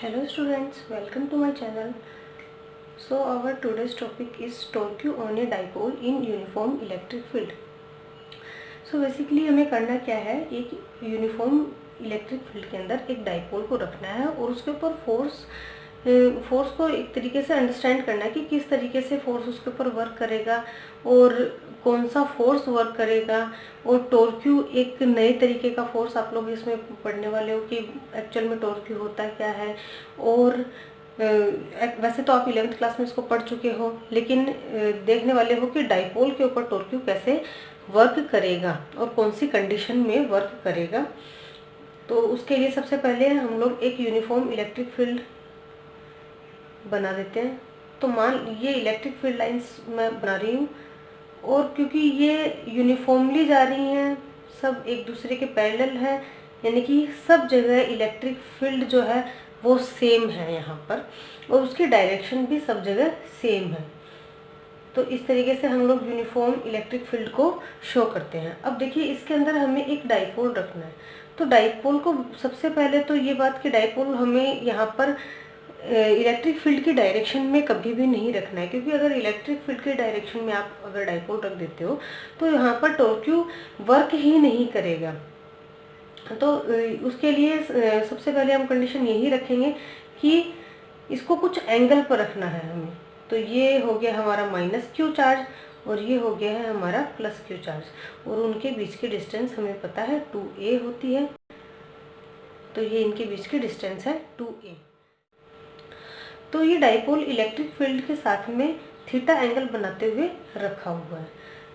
Hello students, welcome to my channel. So our today's topic is torque on a dipole in uniform electric field. So basically हमें करना क्या है, एक uniform electric field के अंदर एक डाइपोल को रखना है और उसके ऊपर फोर्स को एक तरीके से अंडरस्टैंड करना है कि किस तरीके से फोर्स उसके ऊपर वर्क करेगा और कौन सा फोर्स वर्क करेगा। और टॉर्क्यू एक नए तरीके का फोर्स आप लोग इसमें पढ़ने वाले हो कि एक्चुअल में टॉर्क्यू होता क्या है। और वैसे तो आप 11th क्लास में इसको पढ़ चुके हो, लेकिन देखने वाले हो कि डाइपोल के ऊपर टॉर्क्यू कैसे वर्क करेगा और कौन सी कंडीशन में वर्क करेगा। तो उसके लिए सबसे पहले हम लोग एक यूनिफॉर्म इलेक्ट्रिक फील्ड बना देते हैं। तो मान ये इलेक्ट्रिक फील्ड लाइंस मैं बना रही हूँ और क्योंकि ये यूनिफॉर्मली जा रही हैं, सब एक दूसरे के पैरेलल है, यानी कि सब जगह इलेक्ट्रिक फील्ड जो है वो सेम है यहाँ पर और उसकी डायरेक्शन भी सब जगह सेम है। तो इस तरीके से हम लोग यूनिफॉर्म इलेक्ट्रिक फील्ड को शो करते हैं। अब देखिए इसके अंदर हमें एक डाइपोल रखना है। तो डाइपोल को सबसे पहले तो ये बात कि डाइपोल हमें यहाँ पर इलेक्ट्रिक फील्ड की डायरेक्शन में कभी भी नहीं रखना है, क्योंकि अगर इलेक्ट्रिक फील्ड की डायरेक्शन में आप अगर डाइपोल रख देते हो तो यहाँ पर टॉर्क्यू वर्क ही नहीं करेगा। तो उसके लिए सबसे पहले हम कंडीशन यही रखेंगे कि इसको कुछ एंगल पर रखना है हमें। तो ये हो गया हमारा -q चार्ज और ये हो गया है हमारा +q चार्ज और उनके बीच की डिस्टेंस हमें पता है 2a होती है। तो ये इनके बीच की डिस्टेंस है 2a। तो ये डाइपोल इलेक्ट्रिक फील्ड के साथ में थीटा एंगल बनाते हुए रखा हुआ है।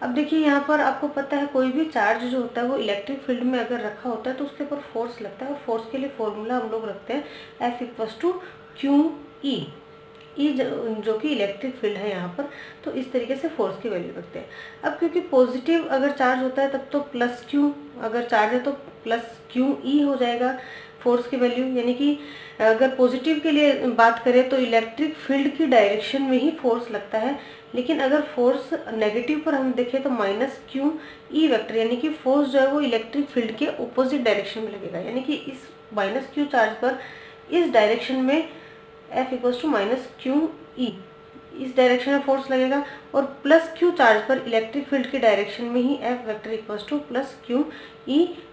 अब देखिए यहाँ पर आपको पता है कोई भी चार्ज जो होता है वो इलेक्ट्रिक फील्ड में अगर रखा होता है तो उसके ऊपर फोर्स लगता है और फोर्स के लिए फॉर्मूला हम लोग रखते हैं F=QE। ई जो कि इलेक्ट्रिक फील्ड है यहाँ पर, तो इस तरीके से फोर्स की वैल्यू रखते हैं। अब क्योंकि पॉजिटिव अगर चार्ज होता है तब तो +q, अगर चार्ज है तो +QE हो जाएगा फोर्स की वैल्यू। यानी कि अगर पॉजिटिव के लिए बात करें तो इलेक्ट्रिक फील्ड की डायरेक्शन में ही फोर्स लगता है, लेकिन अगर फोर्स नेगेटिव पर हम देखें तो -QE वेक्टर, यानी कि फोर्स जो है वो इलेक्ट्रिक फील्ड के ऑपोजिट डायरेक्शन में लगेगा। यानी कि इस -q चार्ज पर इस डायरेक्शन में F=-QE, इस डायरेक्शन में फोर्स लगेगा और +q चार्ज पर इलेक्ट्रिक फील्ड की डायरेक्शन में ही F=+QE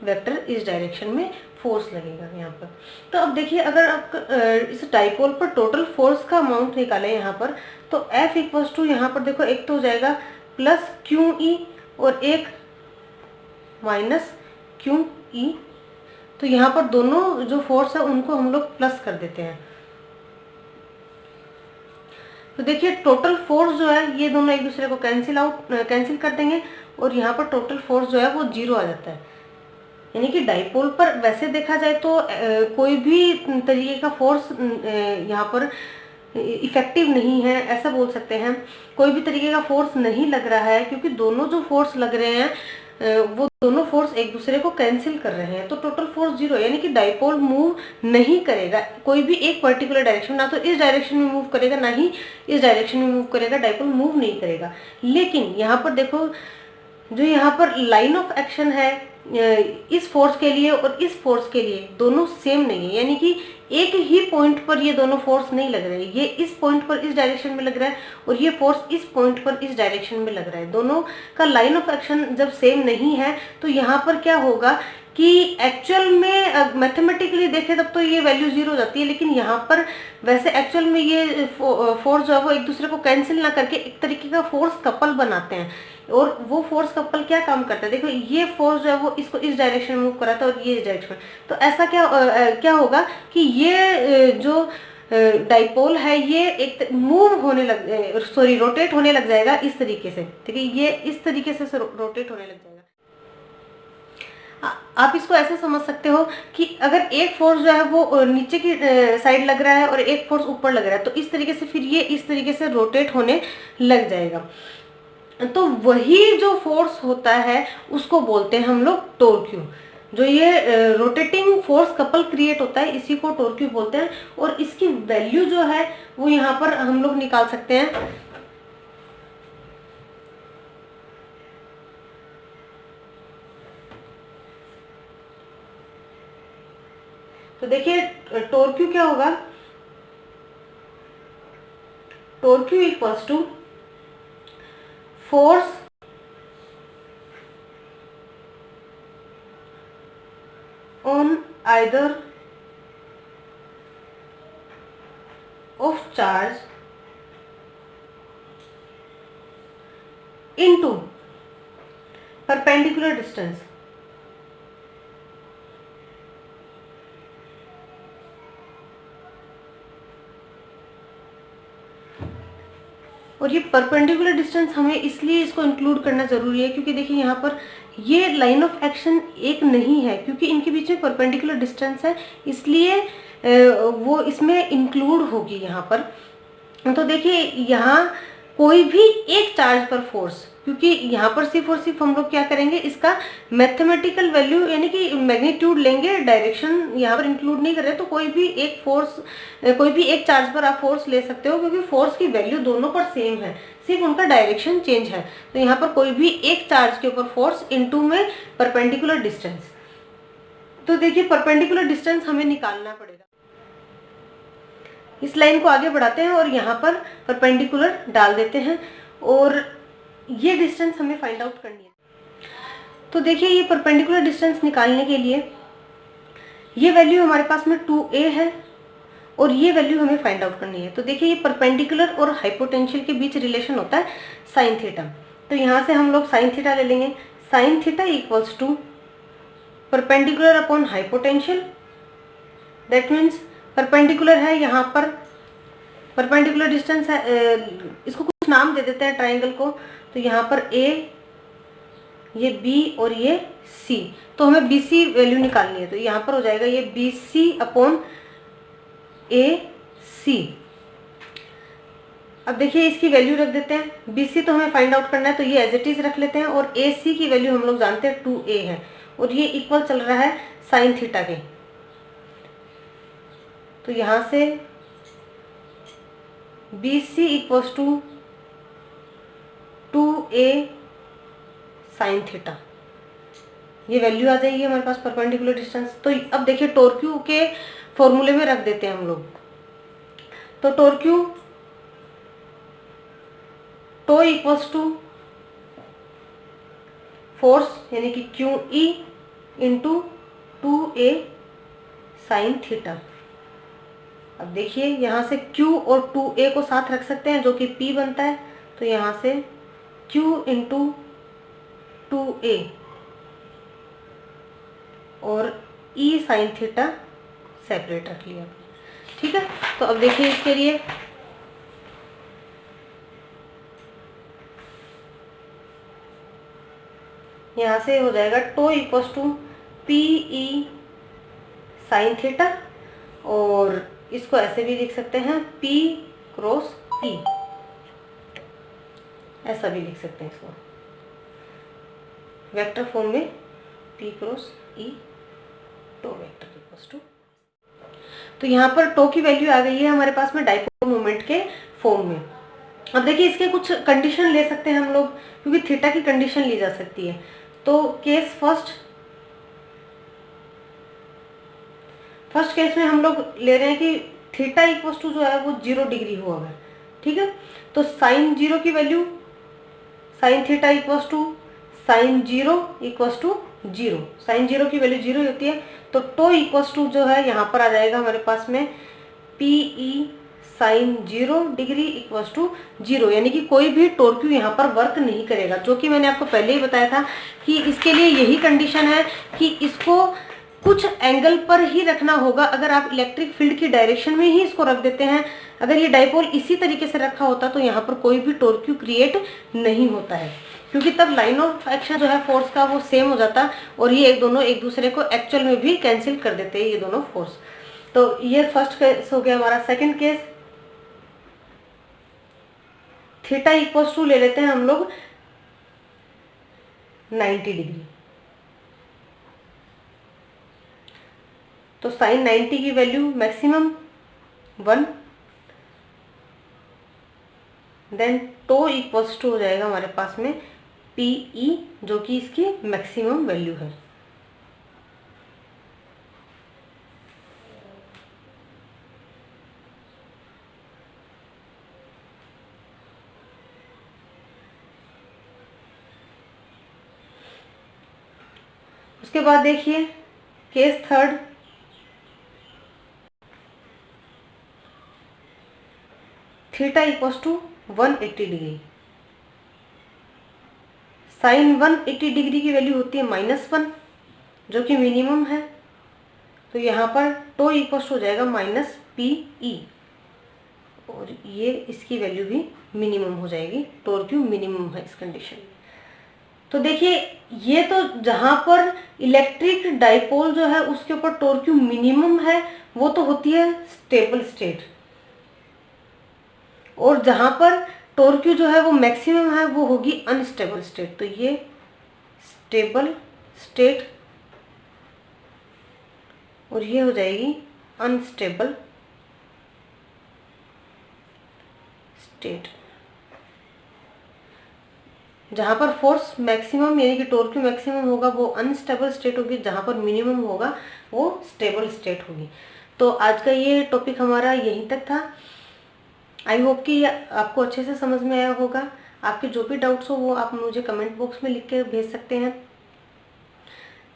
वेक्टर इस डायरेक्शन में फोर्स लगेगा यहाँ पर। तो अब देखिए अगर आप इस डाइपोल पर टोटल फोर्स का अमाउंट निकालें यहाँ पर, तो F= यहाँ पर देखो एक तो हो जाएगा +QE और एक -QE। तो यहाँ पर दोनों जो फोर्स है उनको हम लोग प्लस कर देते हैं। तो देखिए टोटल फोर्स जो है ये दोनों एक दूसरे को कैंसिल कर देंगे और यहाँ पर टोटल फोर्स जो है वो 0 आ जाता है। यानी कि डाइपोल पर वैसे देखा जाए तो कोई भी तरीके का फोर्स यहाँ पर इफेक्टिव नहीं है, ऐसा बोल सकते हैं। कोई भी तरीके का फोर्स नहीं लग रहा है क्योंकि दोनों जो फोर्स लग रहे हैं वो दोनों फोर्स एक दूसरे को कैंसिल कर रहे हैं। तो टोटल फोर्स 0, यानी कि डाइपोल मूव नहीं करेगा कोई भी एक पर्टिकुलर डायरेक्शन, ना तो इस डायरेक्शन में मूव करेगा ना ही इस डायरेक्शन में मूव करेगा, डाइपोल मूव नहीं करेगा। लेकिन यहाँ पर देखो जो यहाँ पर लाइन ऑफ एक्शन है इस फोर्स के लिए और इस फोर्स के लिए दोनों सेम नहीं है। यानी कि एक ही पॉइंट पर ये दोनों फोर्स नहीं लग रहे हैं। ये इस पॉइंट पर इस डायरेक्शन में लग रहा है और ये फोर्स इस पॉइंट पर इस डायरेक्शन में लग रहा है। दोनों का लाइन ऑफ एक्शन जब सेम नहीं है तो यहाँ पर क्या होगा कि एक्चुअल में मैथमेटिकली देखें तब तो ये वैल्यू 0 हो जाती है, लेकिन यहाँ पर वैसे एक्चुअल में ये फोर्स जो है वो एक दूसरे को कैंसिल ना करके एक तरीके का फोर्स कपल बनाते हैं। और वो फोर्स कपल क्या काम करता है, देखो ये फोर्स जो है वो इसको इस डायरेक्शन में मूव कराता है और ये इस डायरेक्शन में। तो ऐसा क्या होगा कि ये जो डाइपोल है ये एक मूव होने रोटेट होने लग जाएगा इस तरीके से। ठीक है, ये इस तरीके से रोटेट होने लग जाएगा। आप इसको ऐसे समझ सकते हो कि अगर एक फोर्स जो है वो नीचे की साइड लग रहा है और एक फोर्स ऊपर लग रहा है, तो इस तरीके से फिर ये इस तरीके से रोटेट होने लग जाएगा। तो वही जो फोर्स होता है उसको बोलते हैं हम लोग टॉर्क्यू। जो ये रोटेटिंग फोर्स कपल क्रिएट होता है इसी को टॉर्क्यू बोलते हैं और इसकी वैल्यू जो है वो यहाँ पर हम लोग निकाल सकते हैं। तो देखिए टॉर्क्यू क्या होगा torque Q equals to force on either of charge into perpendicular distance. और ये परपेंडिकुलर डिस्टेंस हमें इसलिए इसको इंक्लूड करना ज़रूरी है क्योंकि देखिए यहाँ पर ये लाइन ऑफ एक्शन एक नहीं है, क्योंकि इनके बीच में परपेंडिकुलर डिस्टेंस है, इसलिए वो इसमें इंक्लूड होगी यहाँ पर। तो देखिए यहाँ कोई भी एक चार्ज पर फोर्स, क्योंकि यहाँ पर सिर्फ और सिर्फ हम लोग क्या करेंगे, इसका मैथमेटिकल वैल्यू यानी कि मैग्नीट्यूड लेंगे, डायरेक्शन यहाँ पर इंक्लूड नहीं कर रहे। तो कोई भी एक फोर्स, कोई भी एक चार्ज पर आप फोर्स ले सकते हो, क्योंकि फोर्स की वैल्यू दोनों पर सेम है, सिर्फ उनका डायरेक्शन चेंज है। तो यहाँ पर कोई भी एक चार्ज के ऊपर फोर्स इनटू में परपेंडिकुलर डिस्टेंस। तो देखिए परपेंडिकुलर डिस्टेंस हमें निकालना पड़ेगा। इस लाइन को आगे बढ़ाते हैं और यहाँ पर परपेंडिकुलर डाल देते हैं और ये डिस्टेंस हमें फाइंड आउट करनी है। तो देखिए ये परपेंडिकुलर डिस्टेंस निकालने के लिए ये वैल्यू हमारे पास में 2a है और ये वैल्यू हमें फाइंड आउट करनी है। तो देखिए ये परपेंडिकुलर और हाइपोटेंशियल के बीच रिलेशन होता है साइन थीटा। तो यहाँ से हम लोग साइन थीटा ले लेंगे। Sine theta equals to perpendicular upon hypotenuse. That means perpendicular है, यहाँ पर परपेंडिकुलर डिस्टेंस है, इसको कुछ नाम दे देते हैं ट्राइंगल को। तो यहाँ पर A, ये B और ये C। तो हमें BC वैल्यू निकालनी है। तो यहाँ पर हो जाएगा ये BC अपॉन AC। अब देखिए इसकी वैल्यू रख देते हैं। BC तो हमें फाइंड आउट करना है, तो ये एज इट इज रख लेते हैं। और AC की वैल्यू हम लोग जानते हैं 2a है और ये इक्वल चल रहा है साइन थीटा के। तो यहाँ से BC equals to 2a sine theta, ये वैल्यू आ जाएगी हमारे पास परपेंडिकुलर डिस्टेंस। तो अब देखिए टॉर्क Q के फॉर्मूले में रख देते हैं हम लोग। तो torque Q tau equals to force यानी कि QE into 2a sine theta. अब देखिए यहाँ से Q और 2a को साथ रख सकते हैं जो कि P बनता है। तो यहाँ से Q इंटू 2a और E साइन थीटा सेपरेट रख लिया, ठीक है। तो अब देखिए इसके लिए यहाँ से हो जाएगा tau equals to PE sine theta, और इसको ऐसे भी लिख सकते हैं P क्रॉस E, ऐसा भी लिख सकते हैं इसको वेक्टर फॉर्म में P cross E tau vector equals to. तो यहाँ पर टो की वैल्यू आ गई है हमारे पास में डाइपोल मोमेंट के फॉर्म में। अब देखिए इसके कुछ कंडीशन ले सकते हैं हम लोग, क्योंकि थीटा की कंडीशन ली जा सकती है। तो केस फर्स्ट केस में हम लोग ले रहे हैं कि थीटा इक्वल्स टू जो है वो 0 डिग्री हो अगर, ठीक है। तो साइन 0 की value, sine theta equals to sine 0 equals to 0, sine 0 की वैल्यू 0 होती है। तो टो इक्वल्स टू जो है यहाँ पर आ जाएगा हमारे पास में PE sine 0 degree equals to 0, यानी कि कोई भी टॉर्क Q यहाँ पर वर्क नहीं करेगा, जो कि मैंने आपको पहले ही बताया था कि इसके लिए यही कंडीशन है कि इसको कुछ एंगल पर ही रखना होगा। अगर आप इलेक्ट्रिक फील्ड की डायरेक्शन में ही इसको रख देते हैं, अगर ये डाइपोल इसी तरीके से रखा होता तो यहाँ पर कोई भी टॉर्क Q क्रिएट नहीं होता है, क्योंकि तब लाइन ऑफ एक्शन जो है फोर्स का वो सेम हो जाता और ये दोनों एक दूसरे को एक्चुअल में भी कैंसिल कर देते हैं ये दोनों फोर्स। तो ये फर्स्ट केस हो गया हमारा। Second case theta equals to ले लेते हैं हम लोग 90 डिग्री। तो साइन 90 की value maximum 1, then tau equals to हो जाएगा हमारे पास में PE जो कि इसकी मैक्सिमम वैल्यू है। उसके बाद देखिए case third, theta equals to 180 degree. Sine 180 degree की वैल्यू होती है -1 जो कि मिनिमम है, तो यहाँ पर टो इक्वल्स हो जाएगा -PE और ये इसकी वैल्यू भी मिनिमम हो जाएगी, टोर क्यू मिनिमम है इस कंडीशन में। तो देखिए ये तो जहाँ पर इलेक्ट्रिक डाइपोल जो है उसके ऊपर टोर क्यू मिनिमम है वो तो होती है स्टेबल स्टेट, और जहाँ पर टोर क्यू जो है वो मैक्सिमम है वो होगी अनस्टेबल स्टेट। तो ये स्टेबल स्टेट और ये हो जाएगी अनस्टेबल स्टेट। जहाँ पर फोर्स मैक्सिमम यानी कि टोर क्यू मैक्सिमम होगा वो अनस्टेबल स्टेट होगी, जहाँ पर मिनिमम होगा वो स्टेबल स्टेट होगी। तो आज का ये टॉपिक हमारा यहीं तक था। आई होप कि आपको अच्छे से समझ में आया होगा। आपके जो भी डाउट्स हो वो आप मुझे कमेंट बॉक्स में लिख के भेज सकते हैं।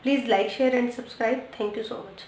Please like share and subscribe. Thank you so much.